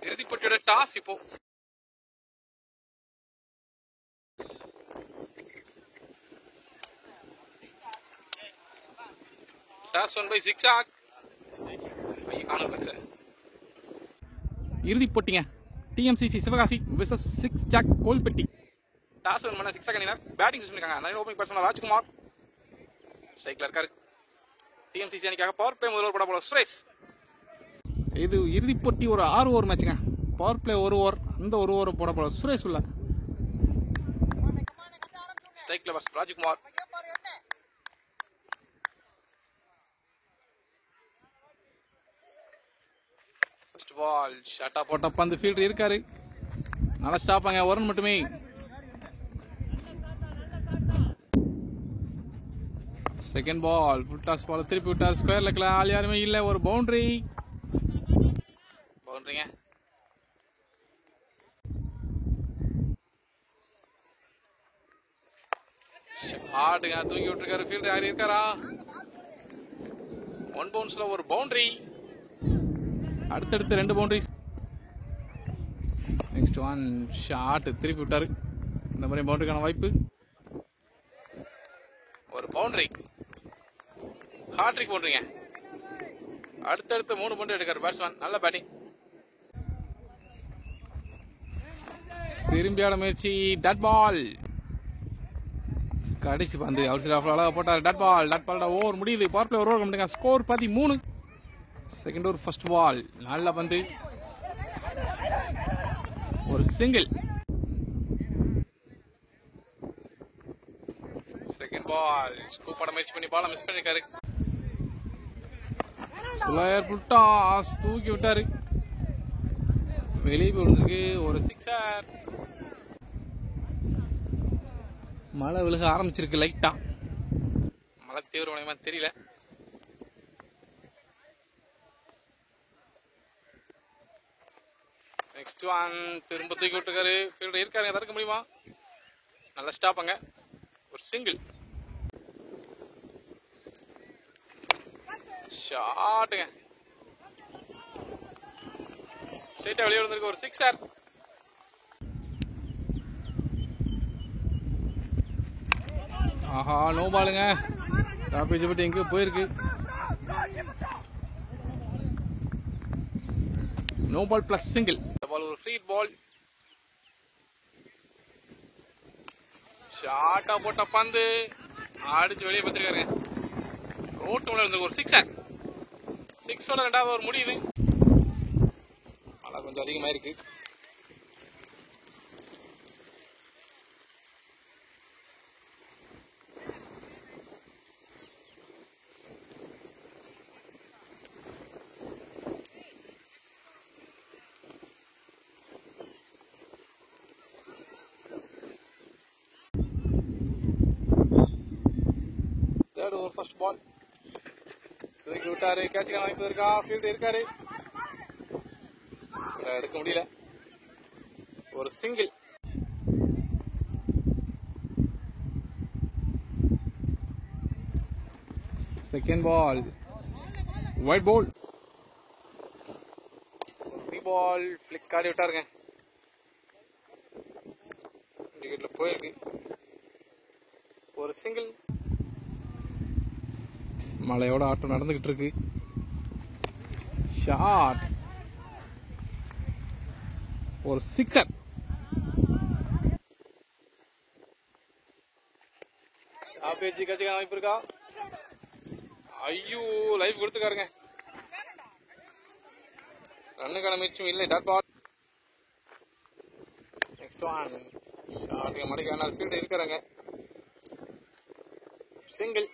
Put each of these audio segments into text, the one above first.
இறுதிப் போட்டியோட டாஸ் இப்போ. Toss 1 by zigzag. இறுதிப் போட்டிங்க. TMCC சிவகாசி விசஸ் zigzag கோல்பட்டி. டாஸ் 1 பண்ண zigzag அணியினர் பேட்டிங் சூஸ் பண்ணிருக்காங்க. நல்ல ஓப்பனிங் பேட்ஸ்மேன் ராஜ்குமார் ஸ்ட்ரைக்ல இருக்காரு. TMCC அணிக்காக பவர் பிளே முதல் போட போல சுரேஷ். இது இறுதிப் போட்டி ஒரு 6 ஓவர் மேட்சுங்க. பவர் பிளே 1 ஓவர், அந்த 1 ஓவர் போட போல சுரேஷ் உள்ள. ஸ்ட்ரைக்ல பஸ் ராஜ்குமார். ஃபர்ஸ்ட் பால் ஷாட்டா போட்ட பந்து ஃபீல்டர் இருக்காரு. நல்லா ஸ்டாப்பாங்க, ஒரு ரன் மட்டுமே. Second ball full toss ball திருப்பி விட்டார். ஸ்கொயர் லெக்ல ஆள் யாருமே இல்ல. ஒரு பவுண்டரி. பவுண்டரிங்க. ஆடுங்க தூக்கி விட்டுருக்காரு. ஃபீல்டர் யாரு இருக்காரா? 1 பவுன்ஸ்ல ஒரு பவுண்டரி. அடுத்தடுத்து 2 பவுண்டரிஸ். நெக்ஸ்ட் ஒன் ஷாட் திருப்பி விட்டாரு. இந்த மாதிரி பவுண்டரிக்கான வாய்ப்பு. ஒரு பவுண்டரி. ஹாட்ரிக் பவுண்டரிங்க. அடுத்தடுத்து 3 பவுண்டரி எடுக்காரு பேட்ஸ்மேன். நல்ல பேட்டிங். திரும்பி ஆட முயற்சி. Dot ball. கடைசி பந்து அவுட் சைட் ஆஃப் அழகா போட்டார். Dot ball. Dot ball over முடியுது. Power play 1 over complete. Score 13. Second over first ball. நல்ல பந்து. ஒரு சிங்கிள். செகண்ட் பால் ஸ்கூப் பண்ண முயற்சி பண்ணி பால மிஸ் பண்ணிருக்காரு. சுலையர் புட்டாஸ் தூக்கி விட்டாரு. வெளியே போயிருக்கு. ஒரு சிக்ஸர். மழை விழுக ஆரம்பிச்சிருக்கு லைட்டா. மழை தீவிரமா தெரியல. நெக்ஸ்ட் ஒன் திரும்ப தூக்கி விட்டுருக்காரு. ஃபீல்டர் இருக்காருங்க, தடுக்க முடியுமா? நல்ல ஸ்டாப்புங்க. ஒரு சிங்கிள் ஷாட்டுங்க. ஸ்ட்ரைட்டா வெளியே வந்திருக்கு. ஒரு சிக்ஸர். ஆஹா நோ பாலுங்க. டாப்பேஜ் பட்டு எங்கேயோ போயிருக்கு. No ball plus single. Ball ஒரு ஃப்ரீ பால். ஷாட்டா போட்ட பந்து அடிச்சு வெளியே பார்த்துருக்காருங்க. ரோட்டு மேல வந்து ஒரு சிக்ஸர். 6ஓட 2வது ஓவர் முடியுது. மழை கொஞ்சம் அதிகமா இருக்கு. Third over first ball. தூக்கி விட்டாரு. கேட்சுக்கான வாய்ப்பு இருக்கா? ஃபீல்டர் இருக்காரு. எடுக்க முடியல. ஒரு சிங்கிள். செகண்ட் பால் ஒயிட் பால். ஃப்ரீ பால் ஃபிளிக் ஆடி விட்டாருங்க. விக்கெட்ல போயிருக்கு. ஒரு சிங்கிள். மழையோட ஆட்டம் நடந்துகிட்டு இருக்கு. ஷாட். ஒரு சிக்ஸர். கட்சிக்கான வாய்ப்பு இருக்கா? ஐயோ லைஃப் கொடுத்துக்காருங்க. ரன்னுக்கான முயற்சியும் இல்லை. Dot ball. Next one shot. மடைக்கான ஃபீல்டர் இருக்கிறாங்க. சிங்கிள்.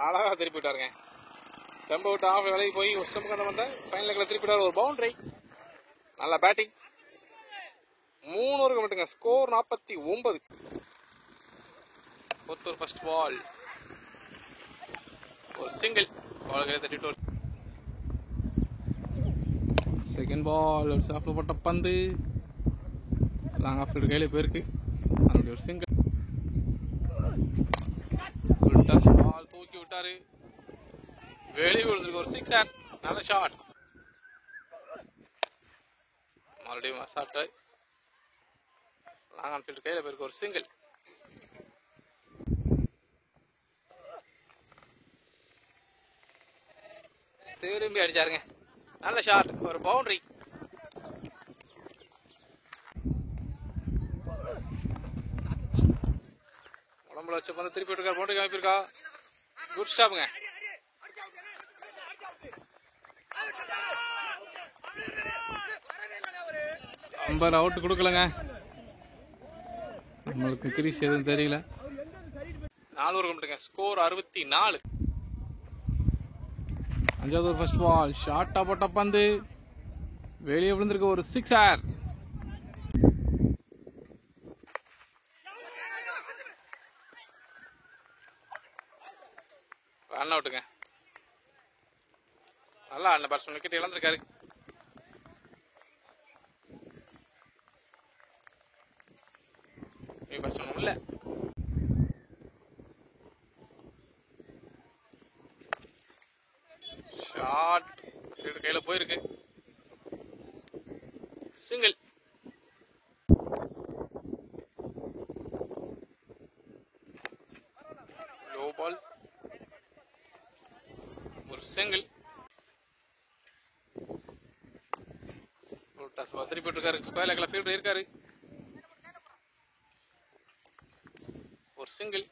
அழகா திருப்பி விட்டாருங்க. ஸ்டம்ப் அவுட் ஆஃப் விலைக்கு போய் ஒரு ஸ்டம்ப் கண்ட வந்த ஃபைனல் லெக்ல திருப்பி விட்டாரு. ஒரு பவுண்டரி. நல்ல பேட்டிங். 3 ஓவருக்கு மட்டுங்க. Score 49. Fourth over first ball. ஒரு சிங்கிள். பால் 32. செகண்ட் பால் ஒரு சாஃப்ட்ல போட்ட பந்து லாங் ஆஃப் ஃபீல்டர் கையில போயிருக்கு. அதனுடைய ஒரு சிங்கிள். ஃபுல் டாஸ் பால் தூக்கி விட்டாரு. வெளியே விழுந்திருக்கு ஒரு சிக்ஸர். நல்ல ஷாட். மறுபடியும் ஷாட். லாங் ஆன் ஃபீல்ட் கையில் போயிருக்கு ஒரு சிங்கிள். திரும்பி அடிச்சாருங்க. நல்ல ஷாட். ஒரு பவுண்டரி. உடம்புல வச்ச பந்து திருப்பி விட்டுருக்காரு. பவுண்டரி காமிப்பிருக்கா. குட் ஸ்டாப்புங்க. அம்பர் அவுட் கொடுக்கலங்க. நம்மளுக்கு கிரீஸ் எதுவும் தெரியல. 4 ஓவர் கம்பிட்டுங்க. ஸ்கோர் 64. 5வது ஓவர் ஃபர்ஸ்ட் பால். ஷார்ட்டா போட்ட பந்து வெளியே விழுந்திருக்கு ஒரு சிக்ஸர். ரன் அவுட்டுங்க. நல்லா அந்த பேட்ஸ்மேன் விக்கெட் இழந்திருக்காரு. பேட்ஸ்மேன் உள்ள. ஷாட் ஃபீல்டு கையில போயிருக்கு. சிங்கிள். Low ball. ஒரு சிங்கிள். திருப்பி இருக்காரு. ஸ்கொயர் லெக்ல ஃபீல்டு இருக்காரு. ஒரு சிங்கிள்.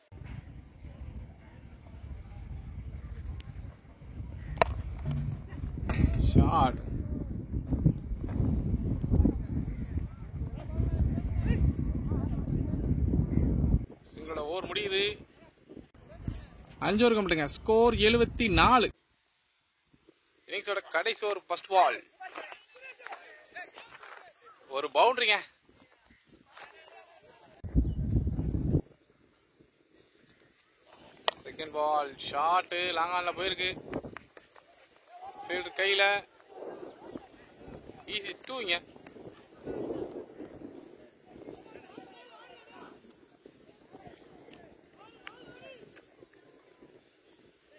ஷாட். சிங்கிளோட ஓவர் முடியுது. 5 ஓவர் கம்பிட்டுங்க. ஸ்கோர் 74. இன்னிங்ஸோட கடைசி ஓவர் ஃபர்ஸ்ட் பால். ஒரு பவுண்டரிங்க. Second ball. ஷாட் லாங் ஆன்ல போயிருக்கு. ஃபீல்டு கையில. ஈஸி 2ங்க.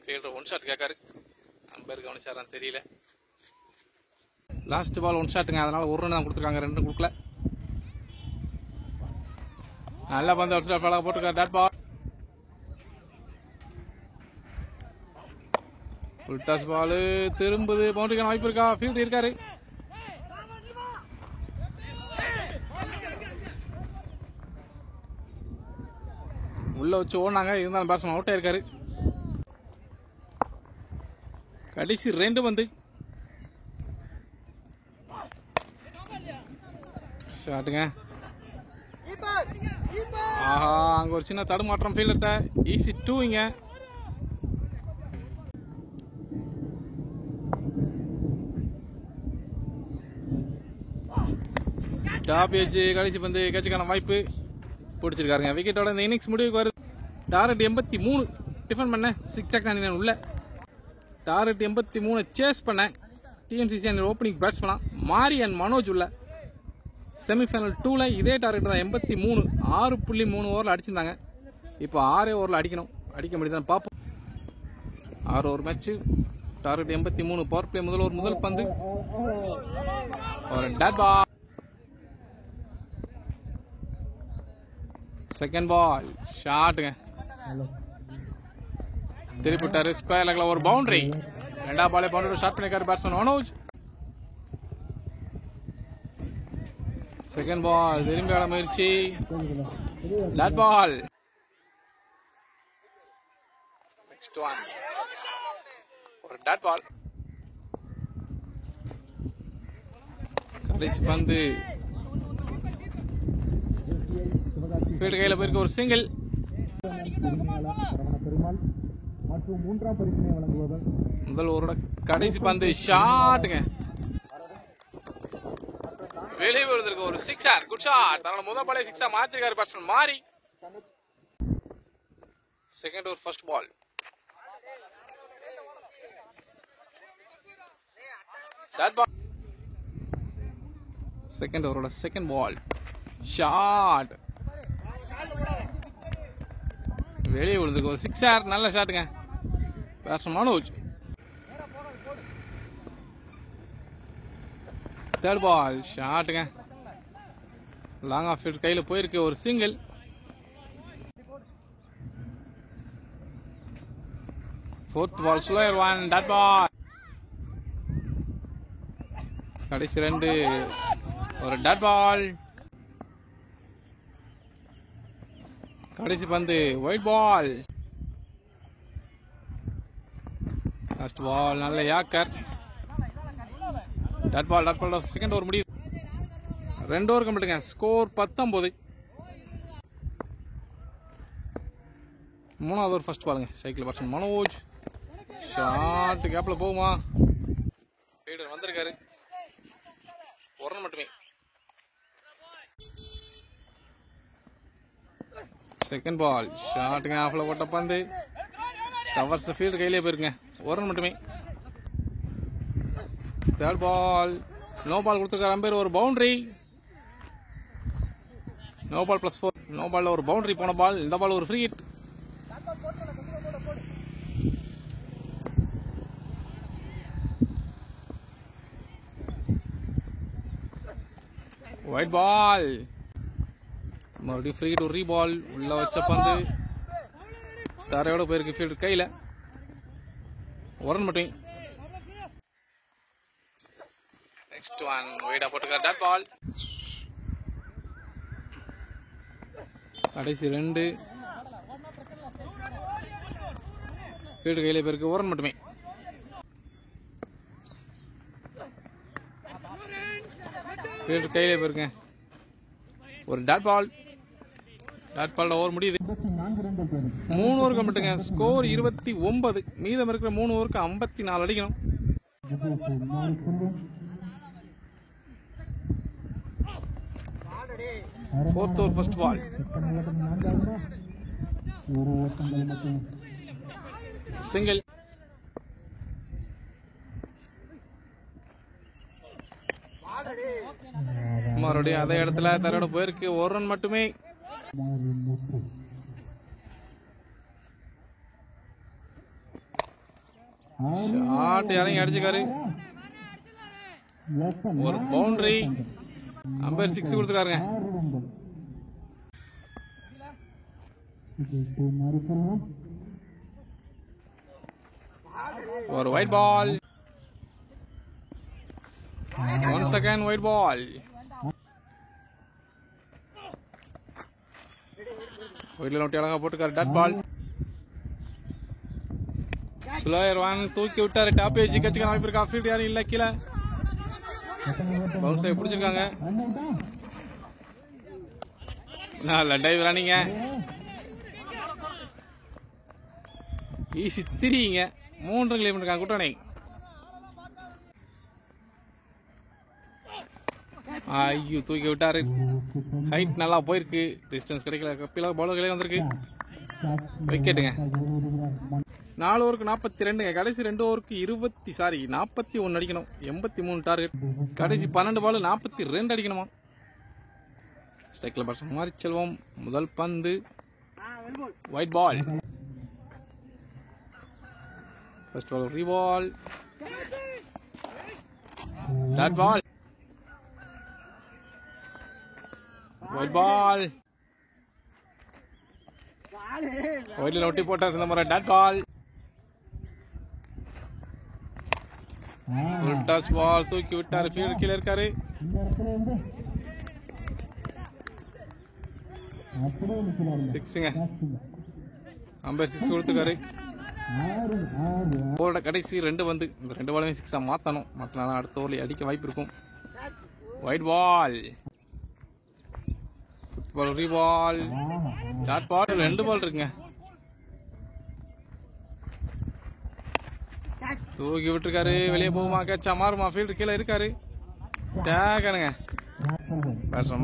ஃபீல்டர் 1 ஷாட் கேட்காரு. நம்பர் கவனிச்சாரான்னு தெரியல. லாஸ்ட் பால் 1 ஷாட்டுங்க. அதனால 1 ரன் தான் கொடுத்துருக்காங்க. 2 கொடுக்கல. நல்லா பந்து அடிச்சு போட்டுருக்காரு. Dot ball. Full toss ball. திரும்புது. பவுண்டரிக்கான வாய்ப்பு இருக்கா? ஃபீல்டர் இருக்காரு. உள்ள வச்சு ஓடினாங்க. இருந்தாலும் பேட்ஸ்மேன் அவுட் ஆயிருக்காரு. கடைசி 2 பந்து. ஷாட்டுங்க. ஆஹா, அங்க ஒரு சின்ன தடுமாற்றம் ஃபீல்டர்ட்ட. ஈஸி 2ங்க. Top edge. கடைசி பந்து கேட்சுக்கான வாய்ப்பு பிடிச்சிருக்காருங்க. விக்கெட்டோட இந்த இன்னிங்ஸ் முடிவுக்கு வருது. டார்கெட் 83 டிஃபன் பண்ண 6 உள்ள. டார்கெட் 83 சேஸ் பண்ண டிஎம்சிசி அணி ஓப்பனிங் பேட்ஸ்மேனா மாரி அண்ட் மனோஜ் உள்ள. செமிஃபைனல் 2ல இதே டார்கெட் தான் 83. 6.3 ஓவரில் அடிச்சிருந்தாங்க. இப்போ 6 ஓவரில் அடிக்கணும். அடிக்க முடியுதான்னு பார்ப்போம். 6 over match. Target 83. Power play முதல் ஓவர் முதல் பந்து. ஒரு டாட் பால். Second ball. ஷாட்டுங்க. திருப்பிட்டாரு. ஸ்கொயர் லெக்ல ஒரு பவுண்டரி. 2வது பாலே பவுண்டரி ஷாட் பண்ணிருக்காரு பேட்ஸ்மேன் மனோஜ். Second ball. திரும்பி ஆட முயற்சி. Dot ball. Next one. ஒரு டாட் பால். கடைசி பந்து ஃபீல்டு கையில போயிருக்கு. ஒரு சிங்கிள். முதல் ஓவரோட கடைசி பந்து. ஷாட்டுங்க. வெளியே விழுந்திருக்கு ஒரு சிக்ஸர். Good shot. தன்னோட முதல் பாலே சிக்ஸா மாத்திருக்காரு batsman Mari. Second over first ball. Dot ball. Second ஓவரோட செகண்ட் பால். ஷாட். வெளியே விழுந்திருக்கு ஒரு சிக்ஸர். நல்ல ஷாட்டுங்க. பேட்ஸ்மேன் மனோஜ். தேர்ட் பால் ஷாட்டுங்க. லாங் ஆஃப் ஃபீல்ட் கையில் போயிருக்கு. ஒரு single. Fourth ball slower one. Dot ball. கடைசி 2 ஒரு டாட் பால். கடைசி பந்து ஒயிட் பால். லாஸ்ட் பால் நல்ல yorker. Dot ball. Second over முடியுது. 2 ஓவர் கம்ப்ளீட்டுங்க. ஸ்கோர் 19. 3வது ஓவர் ஃபர்ஸ்ட் பாலுங்க. சைக்கிள் பர்சன் மனோஜ். ஷார்ட் கேப்ல போகுமா? ஃபீல்டர் வந்திருக்காரு. ஒரு ரன் மட்டுமே. செகண்ட் பால் ஷாட்டுங்க. ஆஃப்ல போட்ட பந்து கவர்ஸ் ஃபீல்டர் கையிலே போயிருங்க. ஒரு ரன் மட்டுமே. தேர்ட் பால் நோ பால் கொடுத்துருக்காரு அம்பேர். ஒரு பவுண்டரி. No ball +4. நோ பால்ல ஒரு பவுண்டரி போன பால். இந்த பால் ஒரு ஃப்ரீ ஹிட். White ball. மறுபடியும் ஃப்ரீ ஹிட். ஒரு ரீபால். உள்ள வச்ச பந்து தரையோட போயிருக்கு ஃபீல்டர் கையில. ஒரு ரன் மட்டும். நெக்ஸ்ட் ஒன் வைடா போட்டுருக்காரு. Dot ball. கடைசி 2 ஃபீல்டர் கையில போயிருக்கு. ஒரு ரன் மட்டுமே. ஃபீல்டர் கையிலே போயிருங்க. ஒரு dot ball. Dot ball over முடியுது. 3 ஓவர் கம்ப்ளீட்டுங்க. ஸ்கோர் 29. மீதம் இருக்கிற 3 ஓவருக்கு 54 அடிக்கணும். Fourth over first ball. Single. மறுபடியும் அதே இடத்துல தரையோட போயிருக்கு. ஒரு ரன் மட்டுமே. ஷாட் இறங்கி அடிச்சுக்காரு. ஒரு பவுண்டரி. அம்பேர் 6 கொடுத்துருக்காருங்க. ஒரு wide ball. 1 second wide ball. ஒயிட்ல நோட்டி அழகா போட்டுக்காரு. Dot ball. Slower one. தூக்கி விட்டாரு. டாப் ஏஜ் கட்சிக்கான வாய்ப்பு இருக்கா? ஃபீல்ட் யாரும் இல்ல. கீழே பவுன்ஸை பிடிச்சிருக்காங்க. நல்ல டைவ் ரன்னிங்க. ஈஸி திரிங்க. 3 ரன் கிளீன் இருக்காங்க குட்டனை. ஐயோ தூக்கி விட்டாரு. ஹைட் நல்லா போயிருக்கு. டிஸ்டன்ஸ் கிடைக்கல. கப்பில பவுலர்களே வந்திருக்கு. விக்கெட்டுங்க. 4 ஓவருக்கு 42. கடைசி 2 ஓவருக்கு 41 அடிக்கணும். 83 டார்கெட். கடைசி 12 பால் 42 அடிக்கணுமா? ஸ்ட்ரைக்ல பர்சன் மாரி செல்வம். முதல் பந்து wide ball. First ball reball. Dot ball. Wide ball. ஒயிட்ல ஒட்டி போட்டார் இந்த முறை. Dot ball. Full toss ball. தூக்கி விட்டாரு. ஃபீல்டர் கீழே இருக்காரு. சிக்ஸுங்க. அம்பேர் 6 கொடுத்துருக்காரு. ஓவரோட கடைசி 2 பந்து. இந்த 2 பாலுமே 6 மாற்றணும். மாற்றினா அடுத்த ஓவரில் அடிக்க வாய்ப்பு இருக்கும். White ball. ரீபால். டாட் பால். 2 பால் இருக்குங்க. தூக்கி விட்டுருக்காரு. வெளியே போகுமா? கேட்சா மாறுமா? ஃபீல்டர் கீழே இருக்காரு. டேகனுங்க.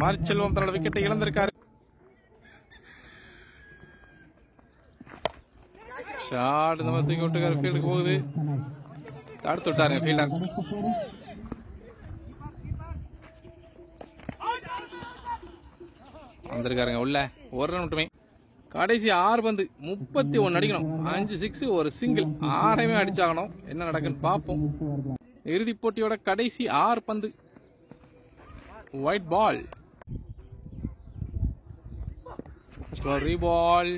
மாரி செல்வம் தன்னோட விக்கெட்டை இழந்திருக்காரு. ஷாட் இந்த மாதிரி தூக்கி விட்டுருக்காரு. ஃபீல்டுக்கு போகுது. தடுத்து விட்டாருங்க ஃபீல்டர். வந்திருக்காருங்க உள்ள. ஒரு ரன் மட்டுமே. கடைசி 6 பந்து 31 அடிக்கணும். 5 6 ஒரு சிங்கிள். 6 அடிச்சாகணும். என்ன நடக்குன்னு பார்ப்போம். இறுதிப் போட்டியோட கடைசி 6 பந்து. ஒயிட் பால். ஸ்டோரி பால்.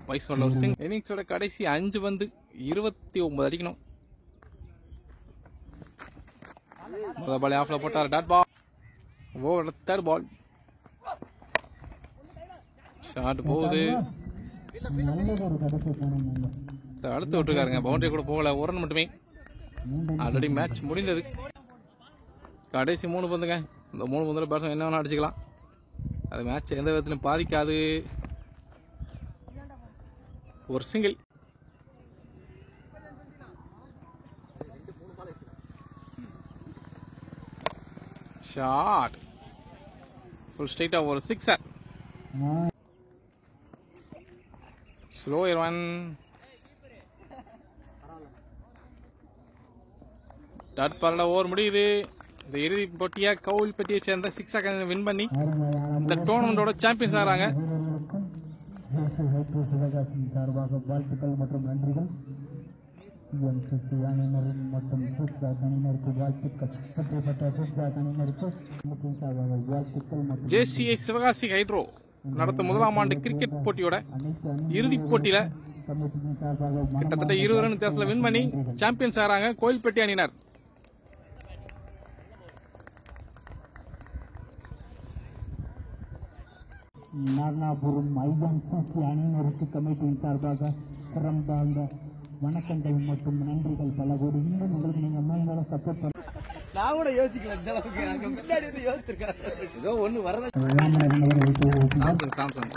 வைஸ் பால் ஒரு சிங்கிள். இன்னிங்ஸோட கடைசி 5 பந்து 29 அடிக்கணும். முதல் பால் ஆஃப்ல போட்டார். Dot ball. Over third ball. Shot போகுது. அடுத்து விட்டுருக்காருங்க. பவுண்டரி கூட போகல. ஒரு ரன் மட்டுமே. ஆல்ரெடி மேட்ச் முடிந்தது. கடைசி 3 பந்துங்க. இந்த 3 பந்துல பேட்ஸ்மேன் என்ன வேணா அடிச்சுக்கலாம். அது மேட்ச் எந்த விதத்திலும் பாதிக்காது. ஒரு சிங்கிள். ஷாட். ஃபுல் ஸ்ட்ரைட்டா ஒரு சிக்ஸர். Slow one. டாட் பால்ல ஓவர் முடியுது. இந்த இறுதி போட்டியா கோவில்பட்டியை சேர்ந்த 6 செகண்ட் வின் பண்ணி இந்த டோர்னமெண்டோட சாம்பியன்ஸ் ஆகிறாங்க. வாழ்த்துக்கள் மற்றும் நன்றிகள். ஜேசிஐ சிவகாசி ஹைட்ரோ நடத்தும் 1ஆம் ஆண்டு கிரிக்கெட் போட்டியோட இறுதிப் போட்டியில கிட்டத்தட்ட 20 ரன் வித்தியாசத்துல வின் பண்ணி சாம்பியன்ஸ் ஆகிறாங்க கோவில்பட்டி அணியினர். நாகலாபுரம் ஐஎன்சிசி அணியினருக்கு கமிட்டியின் சார்பாக சிறந்த வணக்கங்கள் மற்றும் நன்றிகள் பல கோடி. இன்னும் உங்களுக்கு நீங்க அம்மா சப்போர்ட் பண்ண நான் கூட யோசிக்கல. பின்னாடி வந்து யோசிச்சிருக்காரு. ஏதோ ஒண்ணு வரது. சாம்சங்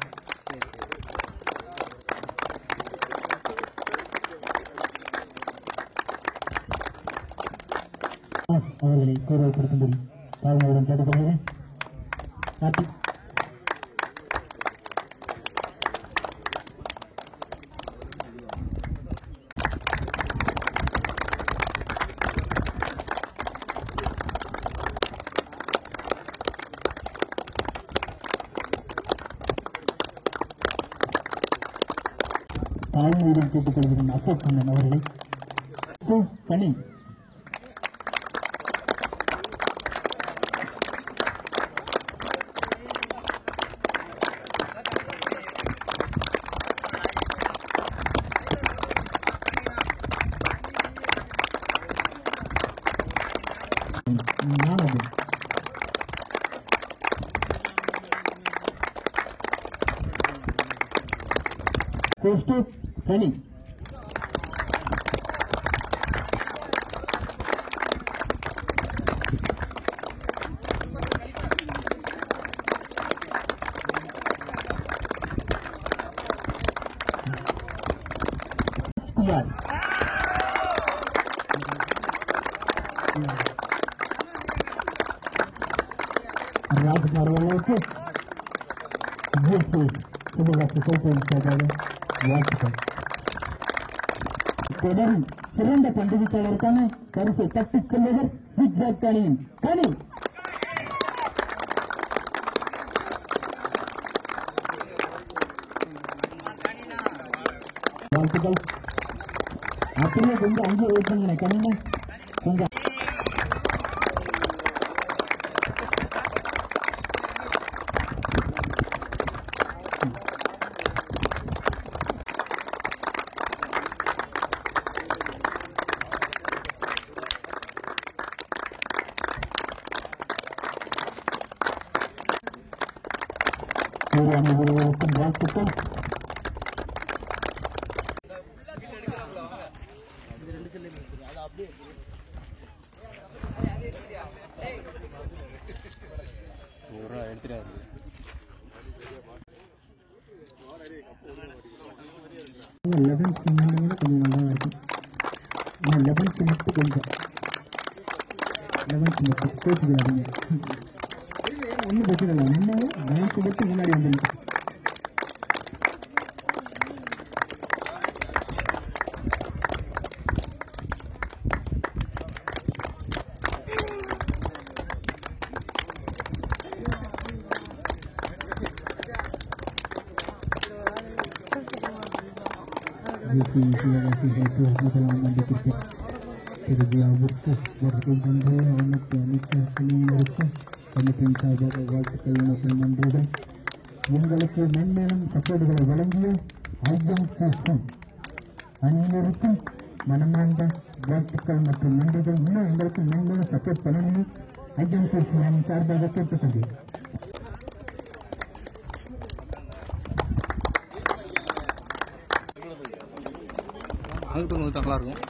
அவர்களை கூறப்படுத்தும்படி தாழ்மையுடன் கேட்டுக்கொள்கிறேன். தாழ்மையுடன் கேட்டுக்கொள்கிறேன். அசோக் கண்ணன் அவர்களை கனி Running. Kumar. Rajkumar वालों को ये से सुबह से कोई வாழ்த்துக்கள். தொடரும் சிறந்த பந்துவீச்சாளருக்கான பரிசை தட்டிச் செல்வதர் ஜிக்ஜாக் அணியின் கனி. வாழ்த்துக்கள். அப்படியே கொஞ்சம் அங்கே வெயிட் பண்ணுங்க. கனிங்க கொஞ்சம் வாழ்த்துக்கள். கொஞ்சம் நல்லா இருக்கும். 11th மட்டும் கொஞ்சம் 11th மட்டும் கோச்சுக்கிறாங்க. ஒன்றும் பிரச்சனை இல்லை. நம்ம 9th மட்டும் முன்னாடி வந்துருக்கு. உங்களுக்கு மென்மேலும் சப்போர்ட்டுகளை வழங்கிய அனைவருக்கும் மனமார்ந்த வாழ்த்துக்கள் மற்றும் நன்றிகள். இன்னும் எங்களுக்கு மென்மேலும் சப்போர்ட் பண்ணணும் ஐஜன் சார்பாக கேட்டுக்கொண்டேன். அழுத்தம் கொஞ்சம் நல்லா இருக்கும்.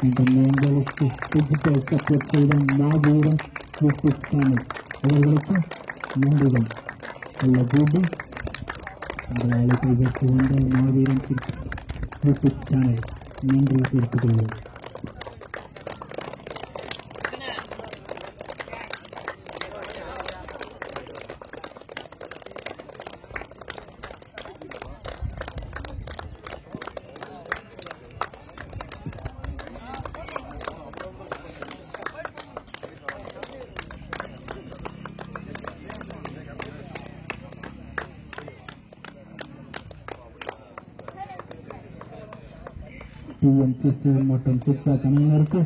உங்களுக்கு டிஜிட்டல் சப்போர்ட் செய்த மாபெரும் யூடியூப் சேனல் அவர்களுக்கும் நன்றிகள். அல்ல கூடி உங்கள் அழைப்பை பெற்று வந்த மாபெரும் யூடியூப் சேனல் நன்றி தெரிவித்துக் கொள்வோம். டிஎம்சிசி மற்றும் சிக்ஸா கலைஞருக்கு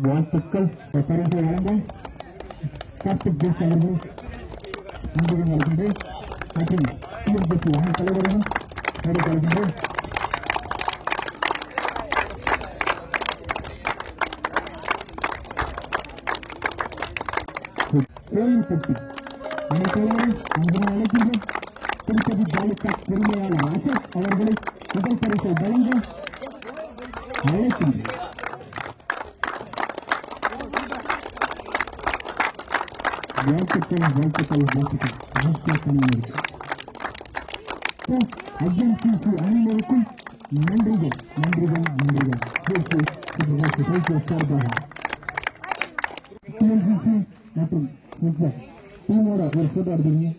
வாழ்த்துக்கள். பரிசை வழங்க கார்த்திக் ஜோஸ் அவர்கள் நன்றிகள் வருகின்றேன். மற்றும் டிஎம்சிசி அணி தலைவர்களும் வருகின்றேன். கோயில்பட்டி அணி தலைவரும் அன்புடன் அழைக்கின்றேன். திருப்பதி ஜாலிகாட் உரிமையாளர் அசோக் அவர்களை முதல் பரிசை வழங்க அழைக்கின்றேன். வாழ்த்துக்கள் வாழ்த்துக்கள் வாழ்த்துக்கள். ஐஎன்சிசி அனைவருக்கும் நன்றிகள் நன்றிகள் நன்றிகள். சார்பாக டிஎன்சிசி மற்றும் டீமோட ஒரு போட்டோ எடுத்துருங்க.